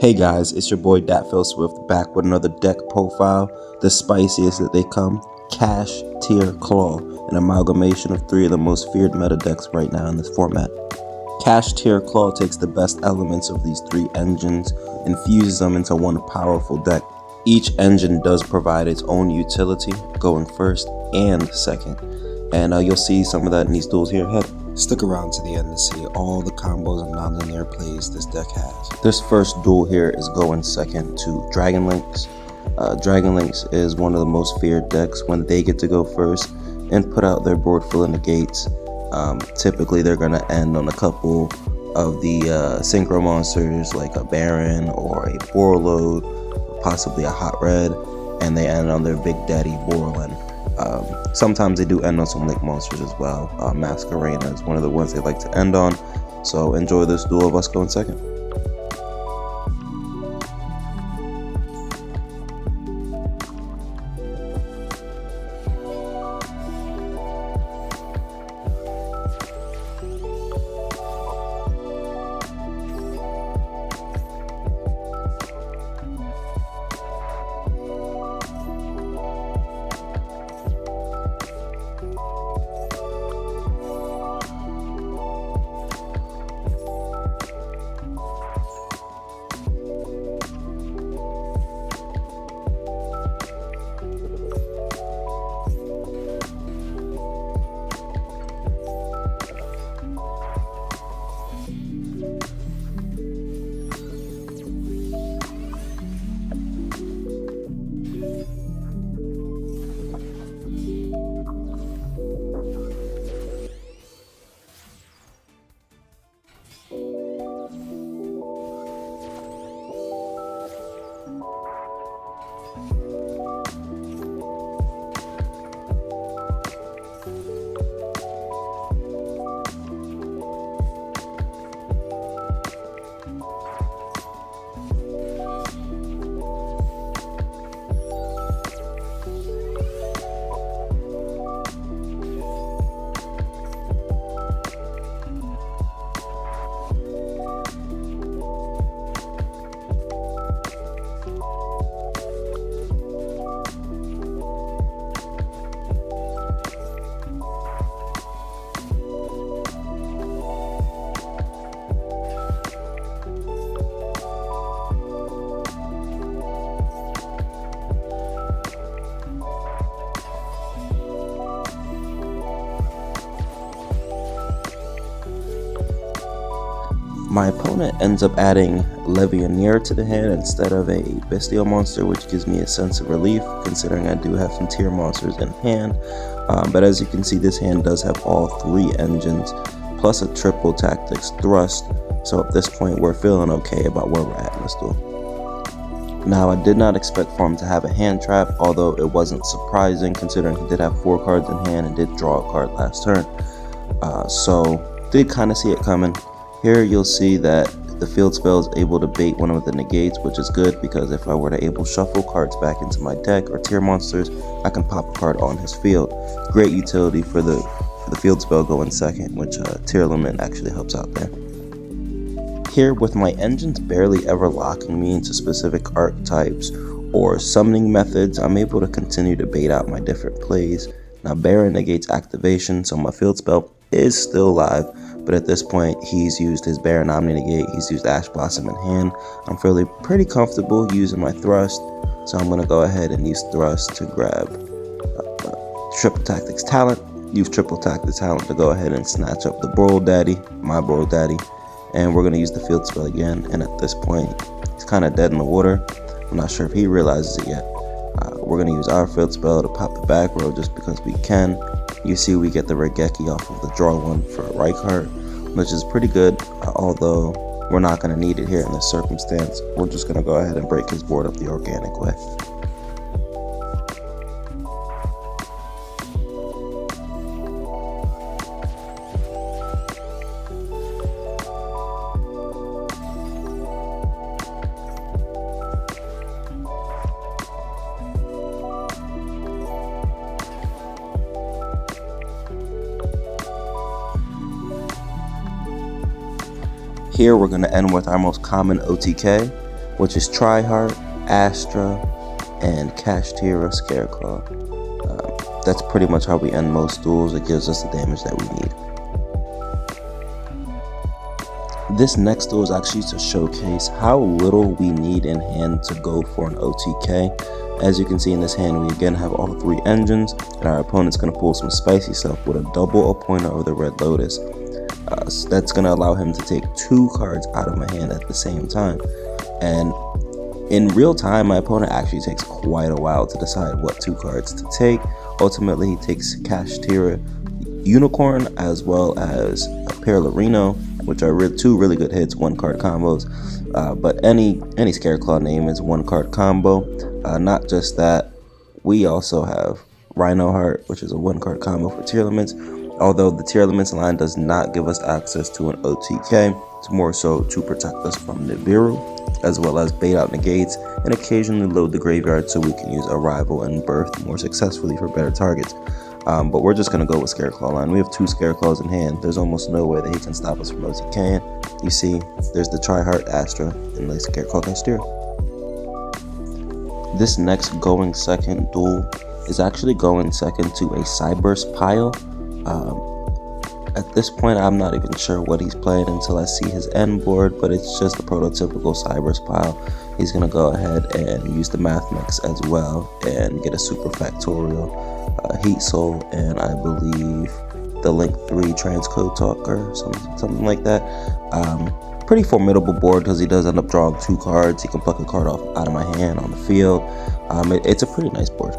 Hey guys, it's your boy Swift back with another deck profile, the spiciest that they come, KashTearClaw, an amalgamation of three of the most feared meta decks right now in this format. KashTearClaw takes the best elements of these three engines and fuses them into one powerful deck. Each engine does provide its own utility, going first and second, and you'll see some of that in these duels here ahead. Stick around to the end to see all the combos and non-linear plays this deck has. This first duel here is going second to Dragon Links. Dragon Links is one of the most feared decks when they get to go first and put out their board full of negates. Typically they're going to end on a couple of the synchro monsters like a Baron or a Borload, possibly a Hot Red, and they end on their Big Daddy Borland. Sometimes they do end on some link monsters as well. Masquerena is one of the ones they like to end on, so enjoy this duel of us going second. My opponent ends up adding Levianeer to the hand instead of a Bestial monster, which gives me a sense of relief considering I do have some tier monsters in hand. But as you can see, this hand does have all three engines plus a triple tactics thrust, so at this point we're feeling okay about where we're at in this duel. Now, I did not expect for him to have a hand trap, although it wasn't surprising considering he did have 4 cards in hand and did draw a card last turn. So did kind of see it coming. Here you'll see that the field spell is able to bait one of the negates, which is good because if I were to able shuffle cards back into my deck or tier monsters, I can pop a card on his field. Great utility for the field spell going second, which tier limit actually helps out there. Here, with my engines barely ever locking me into specific archetypes or summoning methods, I'm able to continue to bait out my different plays. Now Baron negates activation, so my field spell is still live, but at this point he's used his Baron Omni negate, he's used Ash Blossom in hand. I'm feeling pretty comfortable using my thrust, so I'm going to go ahead and use thrust to grab triple tactics talent, use triple tactics talent to go ahead and snatch up the Boral Daddy, my Boral Daddy, and we're going to use the field spell again. And at this point he's kind of dead in the water. I'm not sure if he realizes it yet. We're going to use our field spell to pop the back row just because we can. You see we get the Regeki off of the draw one for Reichardt, which is pretty good, although we're not going to need it here in this circumstance. We're just going to go ahead and break his board up the organic way. Here we're going to end with our most common OTK, which is Tryhard, Astra, and KashTearClaw. That's pretty much how we end most duels. It gives us the damage that we need. This next duel is actually to showcase how little we need in hand to go for an OTK. As you can see in this hand, we again have all 3 engines, and our opponent's going to pull some spicy stuff with a double appointer of the Red Lotus. So that's going to allow him to take 2 cards out of my hand at the same time. And in real time, my opponent actually takes quite a while to decide what 2 cards to take. Ultimately, he takes KashTear Unicorn as well as Perlarino, which are 2 really good hits, 1-card combos. But any ScareClaw name is 1-card combo. Not just that, we also have Rhino Heart, which is a 1-card combo for Tier Elements. Although the Tier Elements line does not give us access to an OTK, it's more so to protect us from Nibiru, as well as bait out negates and occasionally load the graveyard so we can use Arrival and Birth more successfully for better targets. But we're just going to go with ScareClaw line. We have 2 ScareClaws in hand. There's almost no way that he can stop us from OTKing. You see, there's the Tryhard, Astra, and the ScareClaw KashTear. This next going second duel is actually going second to a Cyburst pile. At this point, I'm not even sure what he's playing until I see his end board, but it's just a prototypical Cyburst pile. He's going to go ahead and use the Math Mix as well and get a Super Factorial, Heat Soul, and I believe the Link 3 Transcode Talker, something like that. Pretty formidable board because he does end up drawing 2 cards. He can pluck a card off out of my hand on the field. It's a pretty nice board.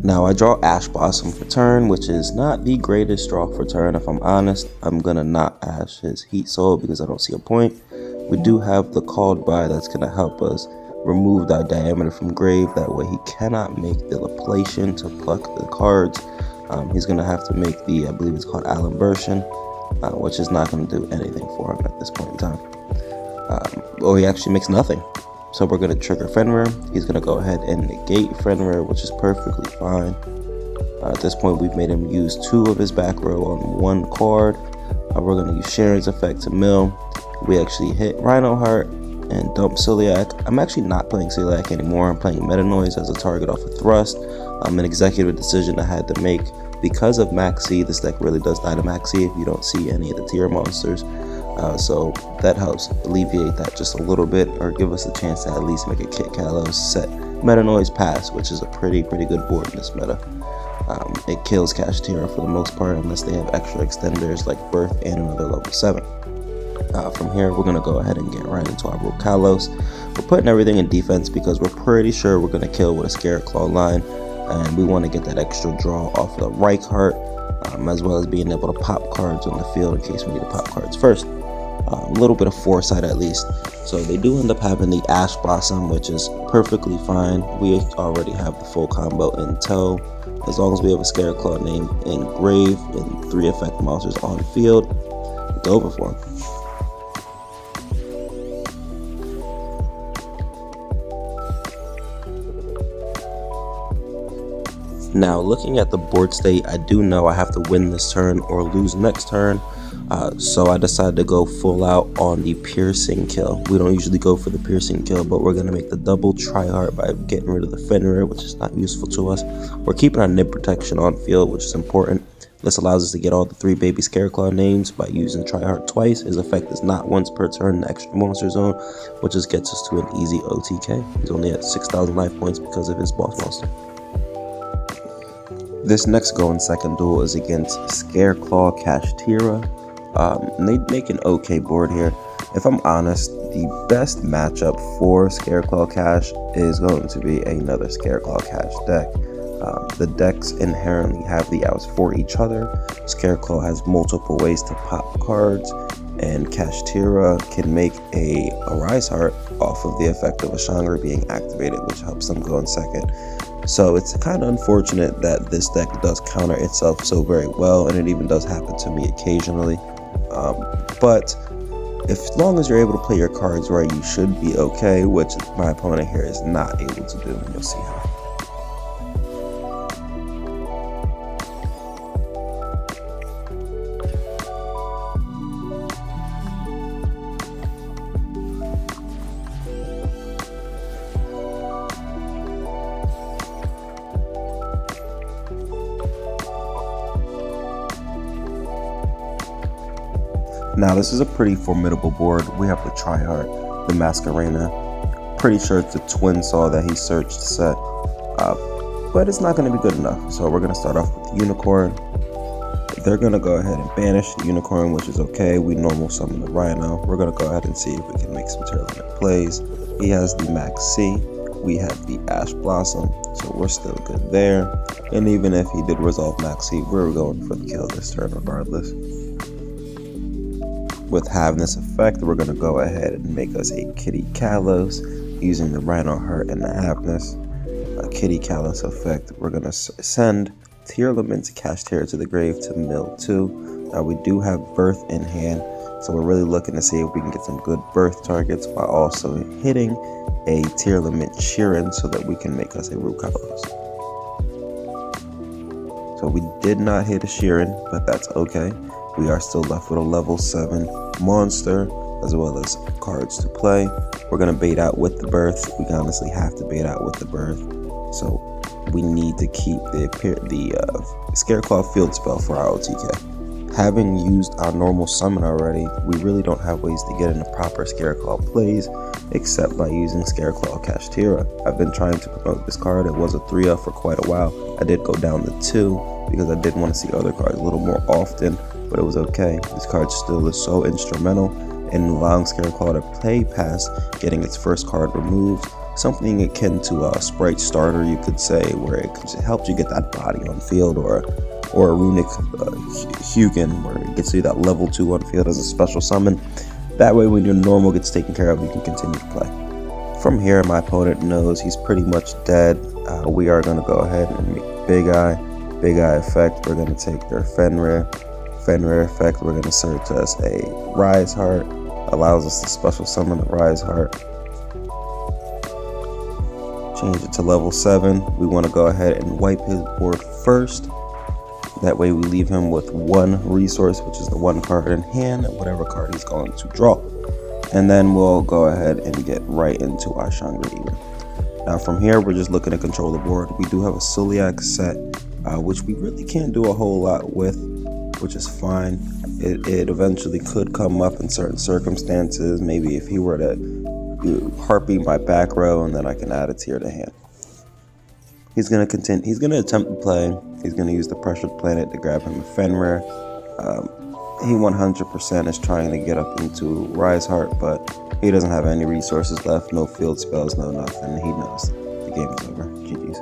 Now I draw Ash Blossom for turn, which is not the greatest draw for turn. If I'm honest, I'm gonna not Ash his Heat Soul because I don't see a point. We do have the Called By that's gonna help us remove that Diameter from grave. That way he cannot make the Laplation to pluck the cards. He's gonna have to make the, I believe it's called Alimbertion, which is not gonna do anything for him at this point in time. Or he actually makes nothing. So we're going to trigger Fenrir. He's going to go ahead and negate Fenrir, which is perfectly fine. At this point, we've made him use 2 of his back row on 1 card. We're going to use Sharon's Effect to mill. We actually hit Rhino Heart and dump Celiac. I'm actually not playing Celiac anymore. I'm playing Meta Noise as a target off a thrust. An executive decision I had to make. Because of Maxi, this deck really does die to Maxi if you don't see any of the tier monsters. So that helps alleviate that just a little bit, or give us a chance to at least make a Kit Kalos set Meta Noise pass, which is a pretty good board in this meta. It kills KashTear for the most part unless they have extra extenders like Birth and another level 7. From here, we're going to go ahead and get right into our Kalos. We're putting everything in defense because we're pretty sure we're going to kill with a ScareClaw line, and we want to get that extra draw off the Reichheart, as well as being able to pop cards on the field in case we need to pop cards first. A little bit of foresight at least. So they do end up having the Ash Blossom, which is perfectly fine. We already have the full combo in tow. As long as we have a ScareClaw name in grave and 3 effect monsters on field, it's over for him. Now, looking at the board state, I do know I have to win this turn or lose next turn. So I decided to go full out on the piercing kill. We don't usually go for the piercing kill, but we're going to make the double Tryhard by getting rid of the Fenrir, which is not useful to us. We're keeping our nib protection on field, which is important. This allows us to get all the 3 baby ScareClaw names by using Tryhard twice. His effect is not once per turn in the extra monster zone, which just gets us to an easy OTK. He's only at 6,000 life points because of his boss monster. This next going second duel is against ScareClaw KashTearClaw. And they make an okay board here. If I'm honest, the best matchup for ScareClaw Cash is going to be another ScareClaw Cash deck. The decks inherently have the outs for each other. ScareClaw has multiple ways to pop cards, and KashTearClaw can make a Rise Heart off of the effect of a Shangri being activated, which helps them go in second. So it's kind of unfortunate that this deck does counter itself so very well, and it even does happen to me occasionally. But as long as you're able to play your cards right, you should be okay, which my opponent here is not able to do, and you'll see how. Now this is a pretty formidable board. We have the Tryhard, the Masquerena. Pretty sure it's the Twin Saw that he searched set, but it's not going to be good enough. So we're going to start off with the Unicorn. They're going to go ahead and banish the Unicorn, which is okay. We normal summon the Rhino. We're going to go ahead and see if we can make some tier limit plays. He has the Max C. We have the Ash Blossom, so we're still good there. And even if he did resolve Max C, we're going for the kill this turn regardless. With having this effect, we're going to go ahead and make us a Kitty Kalos using the Rhino Heart and the Havness. A Kitty Kalos effect, we're going to send Tearlament KashTear to the grave to mill 2. Now we do have Birth in hand, so we're really looking to see if we can get some good Birth targets while also hitting a Tearlament Sheeran so that we can make us a Rukalos. So we did not hit a Sheeran, but that's okay. We are still left with a level 7 monster, as well as cards to play. We're going to bait out with the Birth. We honestly have to bait out with the Birth. So we need to keep the ScareClaw field spell for our OTK. Having used our normal summon already, we really don't have ways to get into proper ScareClaw plays, except by using ScareClaw KashTearClaw. I've been trying to promote this card. It was a 3-up for quite a while. I did go down to 2 because I did want to see other cards a little more often, but it was okay. This card still is so instrumental in allowing ScareClaw to play past getting its first card removed. Something akin to a Sprite Starter, you could say, where it helps you get that body on field, or a Runic Hugin, where it gets you that level 2 on field as a special summon. That way, when your normal gets taken care of, you can continue to play. From here, my opponent knows he's pretty much dead. We are going to go ahead and make Big Eye effect. We're going to take their Fenrir effect. We're going to search us a Rise Heart. Allows us to special summon the Rise Heart. Change it to level 7. We want to go ahead and wipe his board first. That way we leave him with 1 resource, which is the 1 card in hand, and whatever card he's going to draw. And then we'll go ahead and get right into our Shangri-La. Now from here, we're just looking to control the board. We do have a Suliak set, which we really can't do a whole lot with, which is fine. It eventually could come up in certain circumstances. Maybe if he were to Harpy my back row, and then I can add a tier to hand. He's going to continue. He's going to attempt to play. He's going to use the Pressured Planet to grab him a Fenrir. He 100% is trying to get up into Rise Heart, but he doesn't have any resources left. No field spells, no nothing. He knows the game is over. GG's.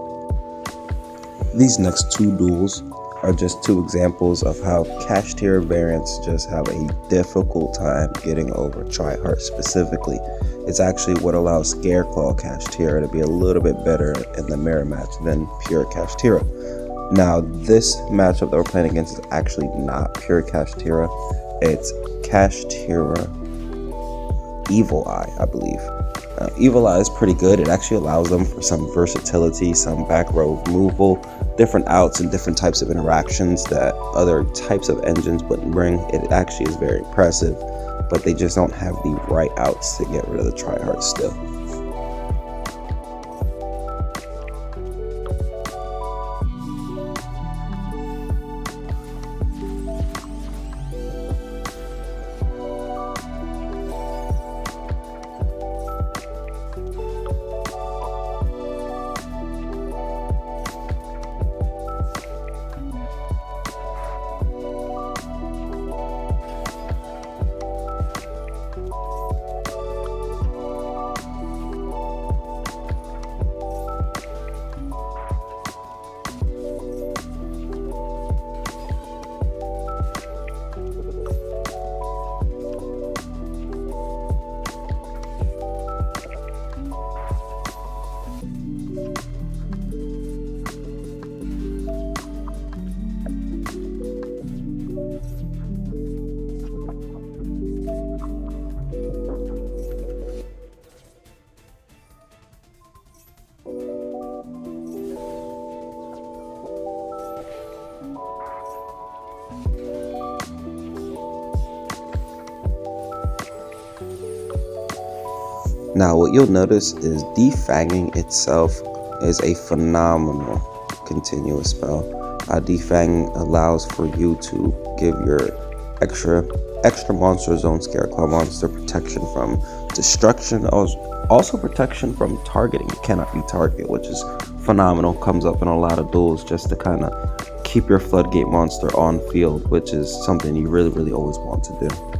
These next 2 duels are just 2 examples of how KashTear variants just have a difficult time getting over Tryhard specifically. It's actually what allows ScareClaw KashTear to be a little bit better in the mirror match than pure KashTear. Now, this matchup that we're playing against is actually not pure KashTear. It's KashTear Evil Eye, I believe. Evil Eye is pretty good. It actually allows them for some versatility, some back row removal, different outs and different types of interactions that other types of engines wouldn't bring. It actually is very impressive, but they just don't have the right outs to get rid of the Tryhard still. Now what you'll notice is defanging itself is a phenomenal continuous spell. Defanging allows for you to give your extra monster zone KashTearClaw monster protection from destruction, also protection from targeting. You cannot be targeted, which is phenomenal. Comes up in a lot of duels just to kind of keep your floodgate monster on field, which is something you really always want to do.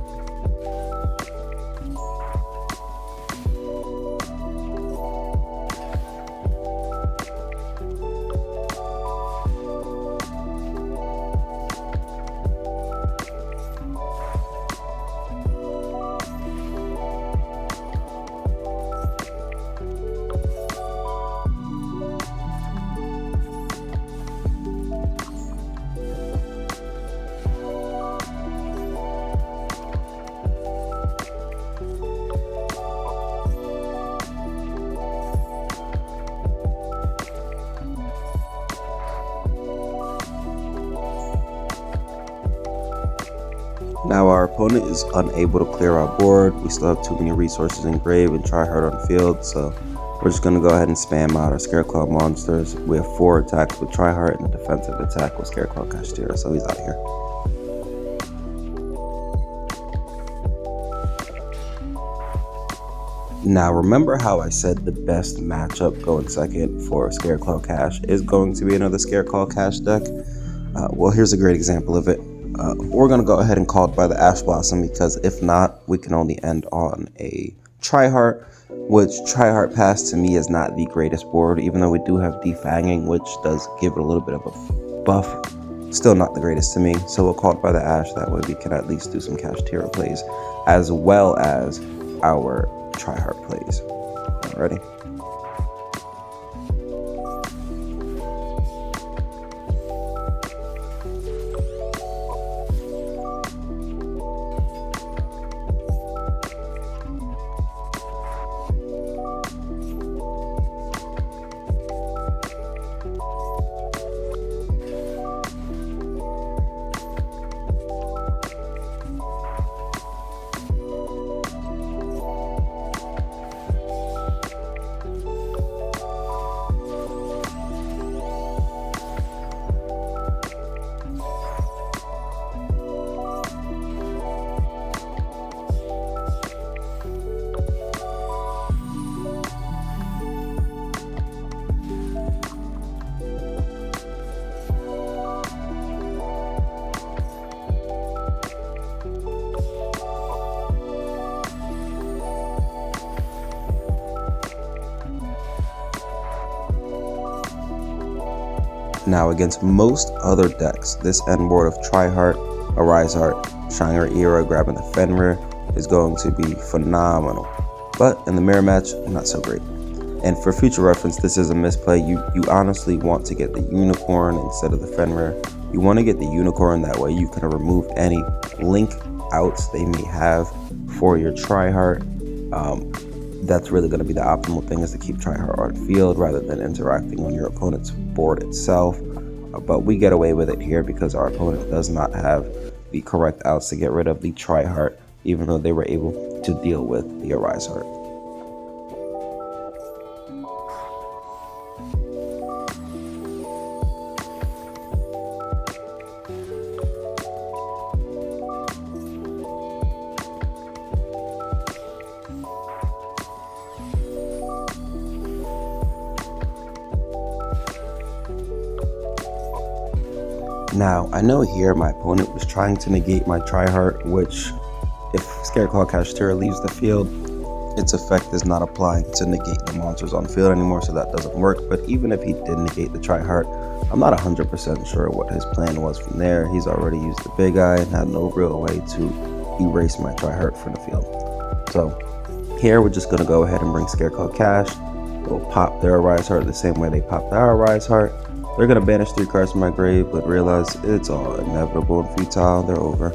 Now our opponent is unable to clear our board. We still have too many resources in grave and try hard on field, so we're just going to go ahead and spam out our KashTearClaw monsters. We have 4 attacks with Tryhard and a defensive attack with KashTearClaw KashTear, so he's out here. Now remember how I said the best matchup going second for KashTearClaw Cash is going to be another KashTearClaw Cash deck? Well, here's a great example of it. We're going to go ahead and call it by the Ash Blossom, because if not, we can only end on a Tryhard, which Tryhard Pass to me is not the greatest board, even though we do have Defanging, which does give it a little bit of a buff. Still not the greatest to me, so we'll call it by the Ash. That way we can at least do some KashTear plays, as well as our Tryhard plays. Alrighty. Now against most other decks, this end board of Tryhard, Arise Heart, Shiner Era, grabbing the Fenrir is going to be phenomenal. But in the mirror match, not so great. And for future reference, this is a misplay. You honestly want to get the Unicorn instead of the Fenrir. You want to get the Unicorn, that way you can remove any link outs they may have for your Tryhard. That's really going to be the optimal thing, is to keep Tryhard on field rather than interacting on your opponent's board itself. But we get away with it here because our opponent does not have the correct outs to get rid of the Tryhard, even though they were able to deal with the Arise Heart. Now, I know here my opponent was trying to negate my Tryhard, which, if KashTearClaw KashTear leaves the field, its effect is not applying to negate the monsters on field anymore, so that doesn't work. But even if he did negate the Tryhard, I'm not 100% sure what his plan was from there. He's already used the big eye and had no real way to erase my Tryhard from the field. So here we're just going to go ahead and bring KashTearClaw Cash. We'll pop their Arise Heart the same way they popped our Arise Heart. They're going to banish 3 cards from my grave, but realize it's all inevitable and futile. They're over.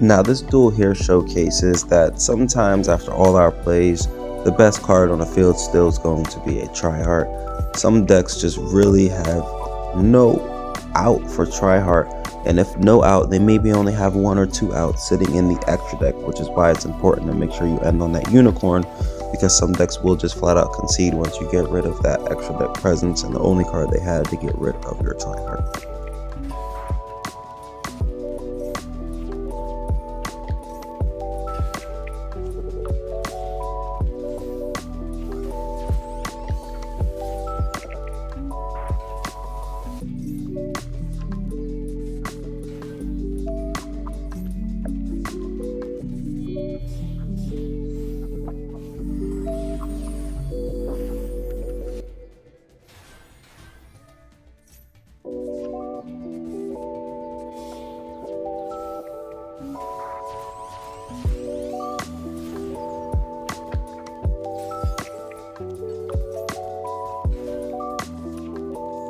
Now this duel here showcases that sometimes after all our plays, the best card on the field still is going to be a Tryhard. Some decks just really have no out for Tryhard And if no out, they maybe only have 1 or 2 outs sitting in the extra deck, which is why it's important to make sure you end on that unicorn, because some decks will just flat out concede once you get rid of that extra deck presence and the only card they had to get rid of your tryhard.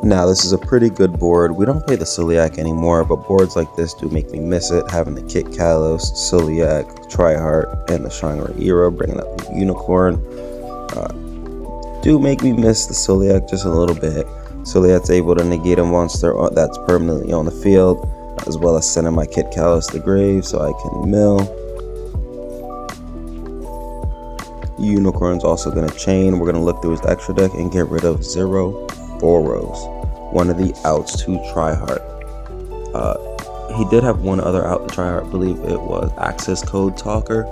Now this is a pretty good board. We don't play the Celiac anymore, but boards like this do make me miss it. Having the Kit Kalos, Celiac, Tryhard, and the Shangri era, bringing up the Unicorn, do make me miss the Celiac just a little bit. Celiac's able to negate a monster that's permanently on the field, as well as sending my Kit Kalos to the grave so I can mill. Unicorn's also going to chain. We're going to look through his extra deck and get rid of 0 Boros, one of the outs to Tryhard. He did have one other out to Tryhard, I believe it was Access Code Talker,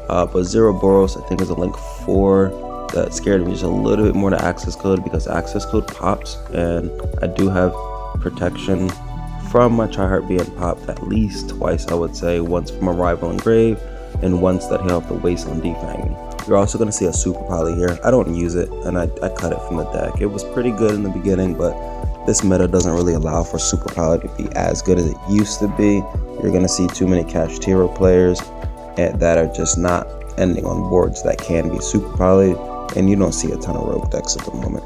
but 0 Boros I think is a link 4 that scared me just a little bit more to Access Code, because Access Code pops and I do have protection from my Tryhard being popped at least twice, I would say, once from a rival engrave and once that he'll have to waste on defanging. You're also going to see a Super Poly here. I don't use it, and I cut it from the deck. It was pretty good in the beginning, but this meta doesn't really allow for Super Poly to be as good as it used to be. You're going to see too many KashTearClaw players that are just not ending on boards that can be Super Poly, and you don't see a ton of rogue decks at the moment.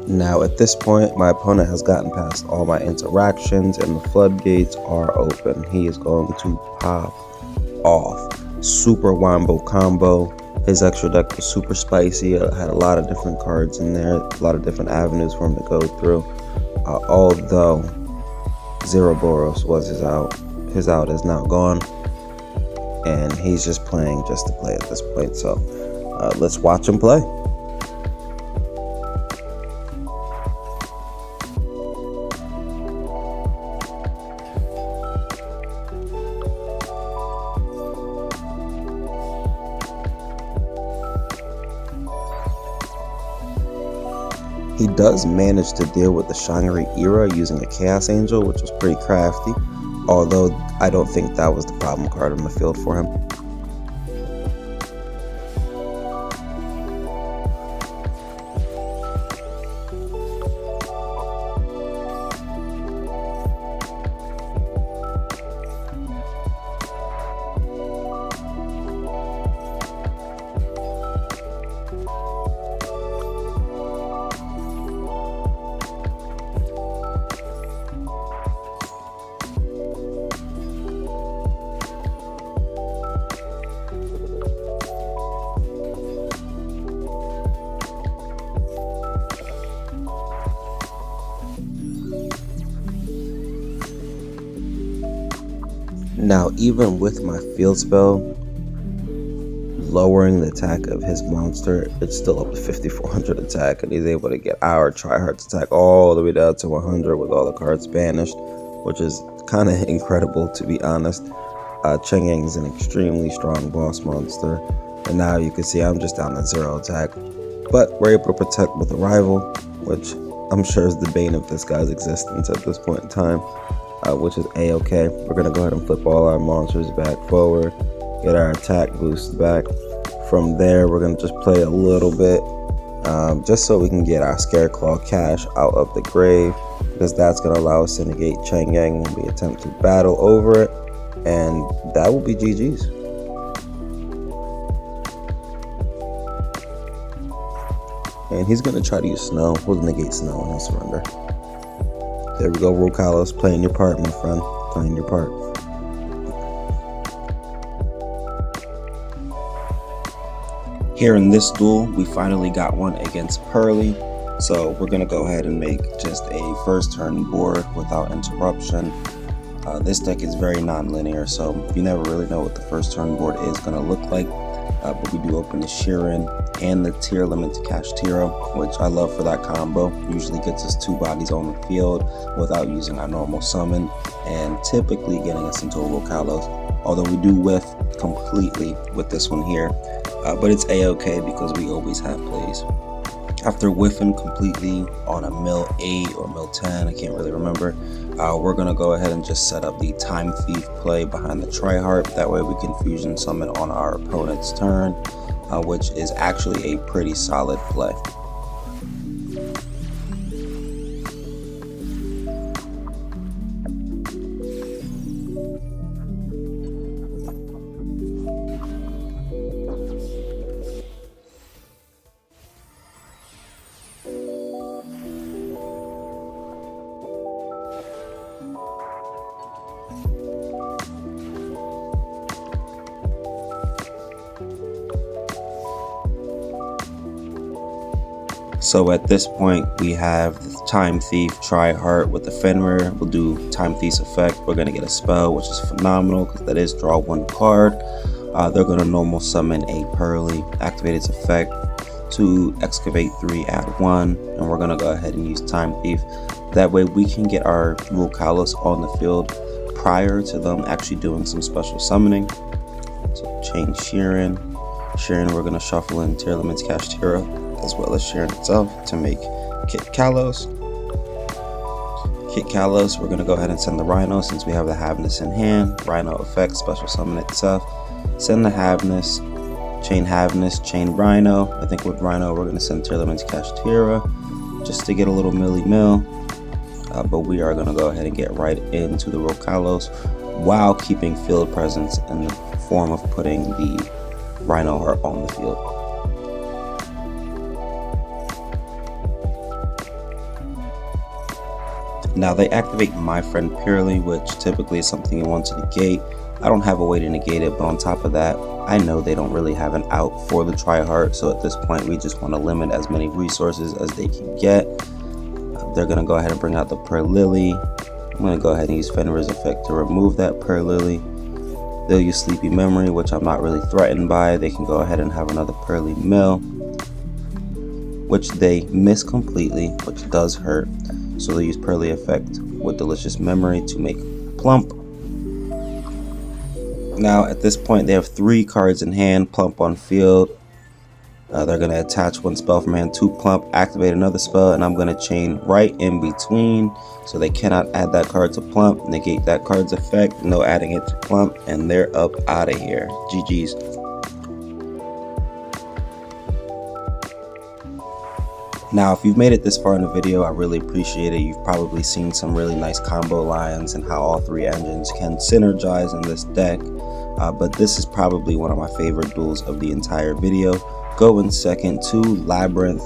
Now at this point, my opponent has gotten past all my interactions and the floodgates are open. He is going to pop off. Super Wombo combo. His extra deck was super spicy. It had a lot of different cards in there, a lot of different avenues for him to go through. Although 0 Boros was his out is now gone, and he's just playing just to play at this point. So let's watch him play. He does manage to deal with the Shangri era using a Chaos Angel, which was pretty crafty, although I don't think that was the problem card on the field for him. Now, even with my field spell lowering the attack of his monster, it's still up to 5400 attack, and he's able to get our Tryhard's attack all the way down to 100 with all the cards banished, which is kind of incredible, to be honest. Cheng Yang is an extremely strong boss monster, and now you can see I'm just down to 0 attack, but we're able to protect with a rival, which I'm sure is the bane of this guy's existence at this point in time. Which is a-okay. We're gonna go ahead and flip all our monsters back forward, get our attack boost back. From there, we're going to just play a little bit, just so we can get our ScareClaw cash out of the grave, because that's going to allow us to negate Chang Yang when we attempt to battle over it, and that will be GG's. And he's going to try to use Snow. We'll negate Snow and he'll surrender. There we go, Rokalos, playing your part, my friend. Playing your part. Here in this duel, we finally got one against Pearly, so we're going to go ahead and make just a first turn board without interruption. This deck is very non-linear, so you never really know what the first turn board is going to look like, but we do open the Sheeran and the tier limit to KashTearClaw, which I love for that combo. Usually gets us 2 bodies on the field without using our normal summon, and typically getting us into a Rokalos, although we do whiff completely with this one here. But it's a-okay because we always have plays. After whiffing completely on a mill 8 or mill 10, I can't really remember, we're going to go ahead and just set up the Time Thief play behind the Tryhard. That way we can fusion summon on our opponent's turn, which is actually a pretty solid play. So at this point, we have the Time Thief Tryhard with the Fenrir. We'll do Time Thief's effect. We're going to get a spell, which is phenomenal because that is draw 1 card. They're going to normal summon a Pearly, activate its effect to excavate 3, add 1, and we're going to go ahead and use Time Thief. That way we can get our Rokalos on the field prior to them actually doing some special summoning. So change Sheeran. We're going to shuffle in tier limits KashTearClaw, as well as Sheeran itself to make Kit Kalos. We're going to go ahead and send the Rhino since we have the Havness in hand. Rhino effect, special summon itself. Send the Havness, chain Rhino. I think with Rhino we're going to send tier limits KashTearClaw just to get a little mill. But we are going to go ahead and get right into the Rokalos while keeping field presence in the form of putting the Rhino Heart on the field. Now they activate My Friend Purely, which typically is something you want to negate. I don't have a way to negate it, but on top of that, I know they don't really have an out for the Tryhard, so at this point we just want to limit as many resources as they can get. They're going to go ahead and bring out the Pearl Lily. I'm going to go ahead and use Fenrir's effect to remove that Pearl Lily. They'll use Sleepy Memory, which I'm not really threatened by. They can go ahead and have another Pearly Mill, which they miss completely, which does hurt. So they use Pearly effect with Delicious Memory to make Plump. Now at this point they have 3 cards in hand, Plump on field. They're going to attach 1 spell from hand to Plump, activate another spell, and I'm going to chain right in between. So they cannot add that card to Plump, negate that card's effect, no adding it to Plump, and they're up out of here. GG's. Now, if you've made it this far in the video, I really appreciate it. You've probably seen some really nice combo lines and how all 3 engines can synergize in this deck. But this is probably one of my favorite duels of the entire video. Going second to Labyrinth,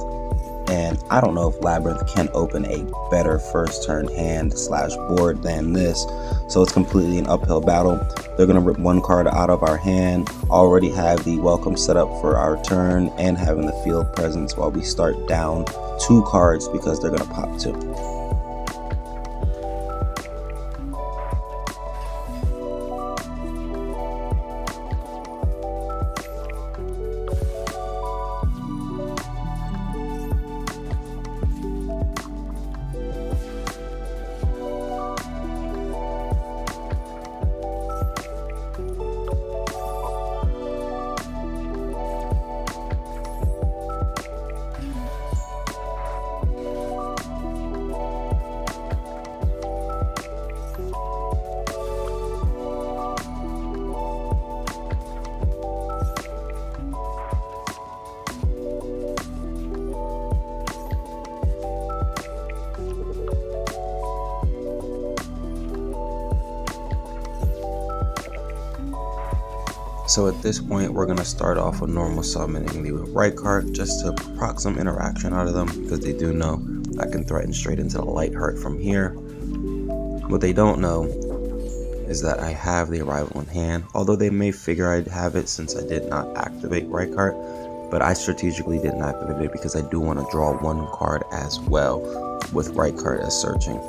and I don't know if Labyrinth can open a better first turn hand slash board than this, so it's completely an uphill battle. They're going to rip 1 card out of our hand, already have the welcome set up for our turn, and having the field presence while we start down 2 cards because they're going to pop 2. So at this point, we're going to start off with normal summoning the right card just to proc some interaction out of them, because they do know I can threaten straight into the light heart from here. What they don't know is that I have the arrival in hand, although they may figure I'd have it since I did not activate right card, but I strategically didn't activate it because I do want to draw one card as well with right card as searching.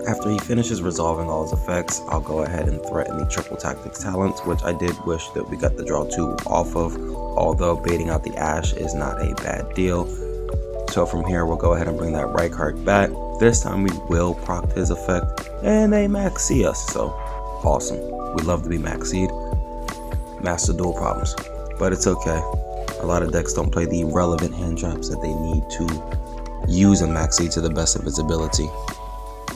After he finishes resolving all his effects, I'll go ahead and threaten the triple tactics talents, which I did wish that we got the draw 2 off of, although baiting out the Ash is not a bad deal. So from here, we'll go ahead and bring that right card back. This time we will proc his effect, and they max C us, so awesome. We love to be maxied. Master Duel problems, but it's okay. A lot of decks don't play the relevant hand traps that they need to use a max C to the best of its ability.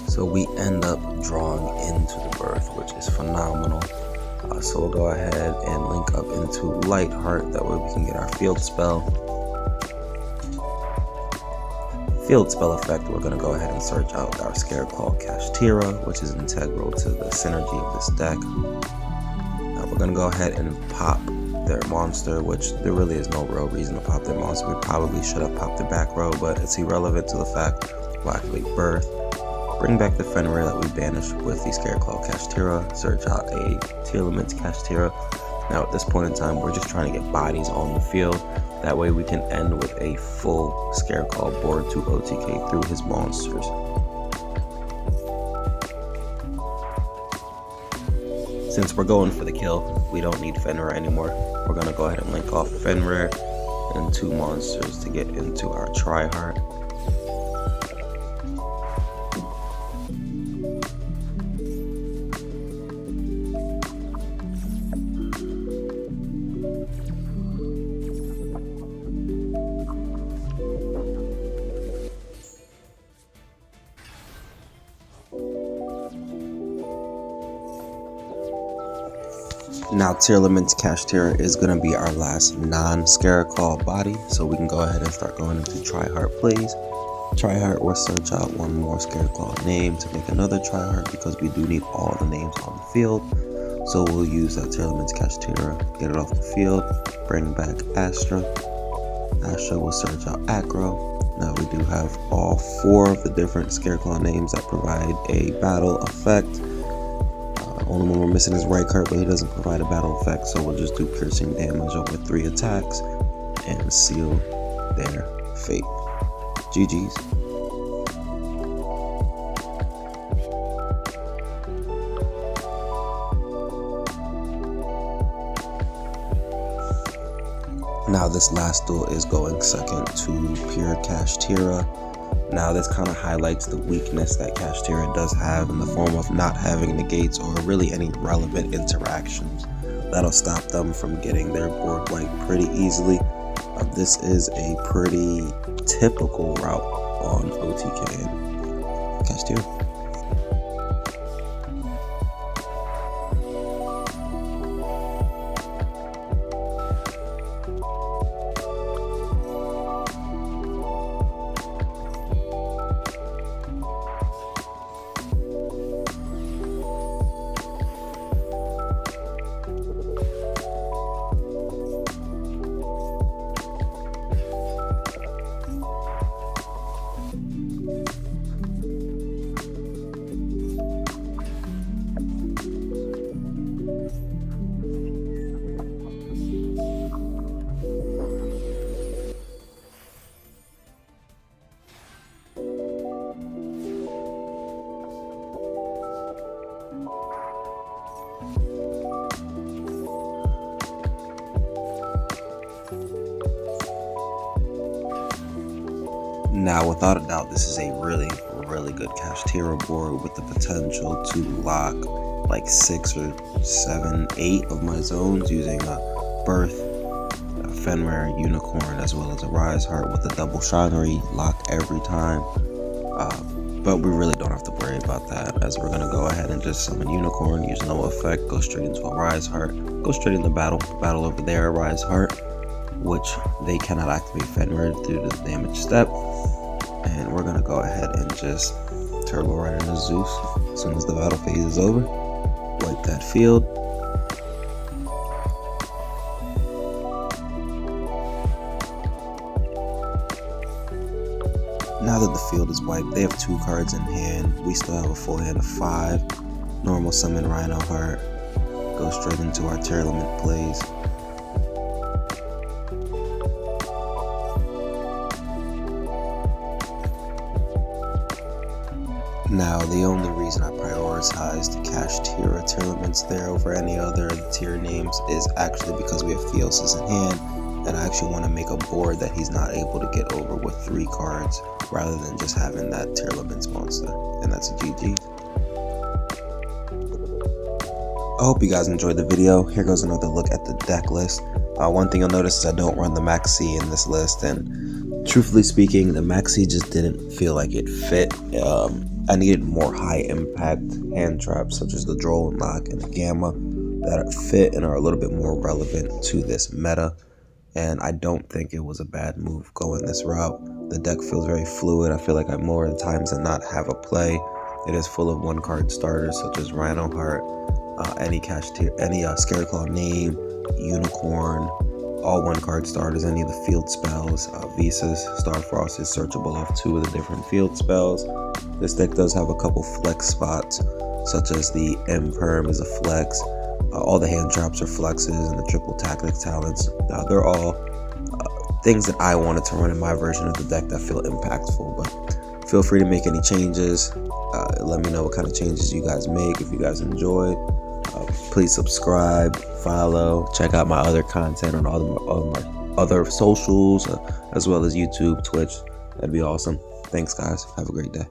So we end up drawing into the birth, which is phenomenal. So we'll go ahead and link up into Light Heart, that way we can get our field spell. Field spell effect, we're going to go ahead and search out our KashTearClaw KashTearClaw, which is integral to the synergy of this deck. Now we're going to go ahead and pop their monster, which there really is no real reason to pop their monster. We probably should have popped the back row, but it's irrelevant to the fact we'll activate birth. Bring back the Fenrir that we banished with the KashTearClaw KashTearClaw, search out a Tearlaments KashTearClaw. Now at this point in time, we're just trying to get bodies on the field. That way we can end with a full KashTearClaw board to OTK through his monsters. Since we're going for the kill, we don't need Fenrir anymore. We're going to go ahead and link off Fenrir and 2 monsters to get into our Tri-Heart. Now Tearlaments KashTearClaw is going to be our last non-KashTearClaw body, so we can go ahead and start going into Tri-Heart plays. Tri-Heart will search out one more KashTearClaw name to make another Tri-Heart, because we do need all the names on the field. So we'll use that Tearlaments KashTearClaw, get it off the field, bring back Astra. Astra will search out Acro. Now we do have all 4 of the different KashTearClaw names that provide a battle effect. Only one we're missing is right card, but he doesn't provide a battle effect, so we'll just do piercing damage over 3 attacks and seal their fate. GG's. Now this last duel is going second to pure KashTearClaw. Now this kind of highlights the weakness that KashTearClaw does have in the form of not having negates or really any relevant interactions. That'll stop them from getting their board wiped pretty easily. This is a pretty typical route on OTK and KashTearClaw. Now, without a doubt, this is a really good KashTearClaw board with the potential to lock like 6 or 7, 8 of my zones using a Birth, a Fenrir, Unicorn, as well as a Rise Heart with a double Shangri lock every time. But we really don't have to worry about that, as we're going to go ahead and just summon Unicorn, use no effect, go straight into a Rise Heart, go straight into battle over there, Rise Heart, which they cannot activate Fenrir due to the damage step. And we're going to go ahead and just turbo right into Zeus as soon as the battle phase is over. wipe that field. Now that the field is wiped, they have 2 cards in hand. We still have a full hand of 5. Normal summon Rhino Heart. Go straight into our Tearlament plays. Now, the only reason I prioritize the KashTear Tearlaments there over any other tier names is actually because we have Theosis in hand, and I actually want to make a board that he's not able to get over with 3 cards, rather than just having that Tearlaments monster, and that's a GG. I hope you guys enjoyed the video. Here goes another look at the deck list. One thing you'll notice is I don't run the Maxi in this list, and truthfully speaking, the Maxi just didn't feel like it fit. I needed more high impact hand traps such as the Droll and Lock and the Gamma that fit and are a little bit more relevant to this meta, and I don't think it was a bad move going this route. The deck feels very fluid. I feel like I more times than not have a play. It is full of 1-card starters such as Rhino Heart, any ScareClaw name, Unicorn, all 1-card starters, any of the field spells, Visas, Starfrost is searchable off 2 of the different field spells. This deck does have a couple flex spots, such as the M-Perm is a flex, all the hand traps are flexes, and the triple tactic talents. They're all things that I wanted to run in my version of the deck that feel impactful, but feel free to make any changes. Let me know what kind of changes you guys make if you guys enjoyed. Please subscribe, follow, check out my other content on all my other socials, as well as YouTube, Twitch. That'd be awesome. Thanks, guys. Have a great day.